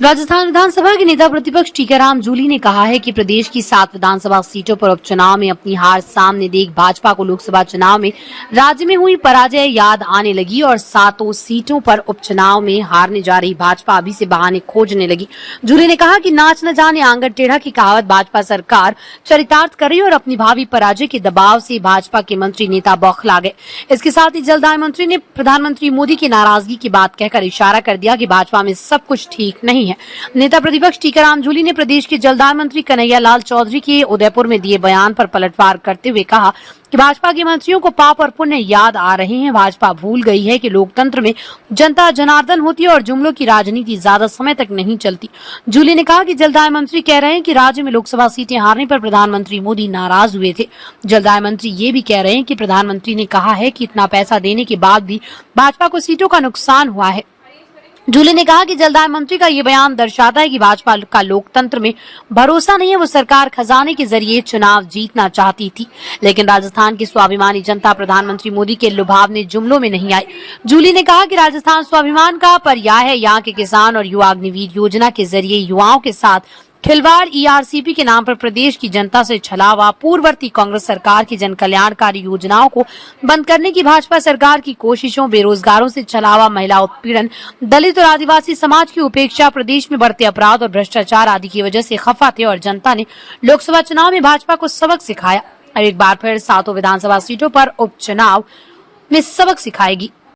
राजस्थान विधानसभा के नेता प्रतिपक्ष टीकाराम जूली ने कहा है कि प्रदेश की 7 विधानसभा सीटों पर उपचुनाव में अपनी हार सामने देख भाजपा को लोकसभा चुनाव में राज्य में हुई पराजय याद आने लगी और 7 सीटों पर उपचुनाव में हारने जा रही भाजपा अभी से बहाने खोजने लगी। जूली ने कहा कि नाच न जाने आंगन टेढ़ा की कहावत भाजपा सरकार चरितार्थ कर रही और अपनी भावी पराजय के दबाव से भाजपा के मंत्री नेता बौखला गए। इसके साथ ही जलदाय मंत्री ने प्रधानमंत्री मोदी की नाराजगी की बात कहकर इशारा कर दिया कि भाजपा में सब कुछ ठीक नहीं है। नेता प्रतिपक्ष टीकाराम जूली ने प्रदेश के जलदाय मंत्री कन्हैया लाल चौधरी के उदयपुर में दिए बयान पर पलटवार करते हुए कहा कि भाजपा के मंत्रियों को पाप और पुण्य याद आ रहे हैं। भाजपा भूल गई है कि लोकतंत्र में जनता जनार्दन होती है और जुमलों की राजनीति ज्यादा समय तक नहीं चलती। जूली ने कहा कि जलदाय मंत्री कह रहे हैं कि राज्य में लोकसभा सीटें हारने पर प्रधानमंत्री मोदी नाराज हुए थे। जलदाय मंत्री ये भी कह रहे हैं कि प्रधानमंत्री ने कहा है कि इतना पैसा देने के बाद भी भाजपा को सीटों का नुकसान हुआ है। जूली ने कहा कि जलदाय मंत्री का ये बयान दर्शाता है कि भाजपा का लोकतंत्र में भरोसा नहीं है। वो सरकार खजाने के जरिए चुनाव जीतना चाहती थी, लेकिन राजस्थान की स्वाभिमानी जनता प्रधानमंत्री मोदी के लुभावने जुमलों में नहीं आई। जूली ने कहा कि राजस्थान स्वाभिमान का पर्याय है। यहाँ के किसान और युवा अग्निवीर योजना के जरिए युवाओं के साथ खिलवाड़, ईआरसीपी के नाम पर प्रदेश की जनता से छलावा, पूर्ववर्ती कांग्रेस सरकार की जन कल्याणकारी योजनाओं को बंद करने की भाजपा सरकार की कोशिशों, बेरोजगारों से छलावा, महिला उत्पीड़न, दलित और आदिवासी समाज की उपेक्षा, प्रदेश में बढ़ते अपराध और भ्रष्टाचार आदि की वजह से खफा थे और जनता ने लोकसभा चुनाव में भाजपा को सबक सिखाया और एक बार फिर 7 विधानसभा सीटों पर उपचुनाव में सबक सिखाएगी।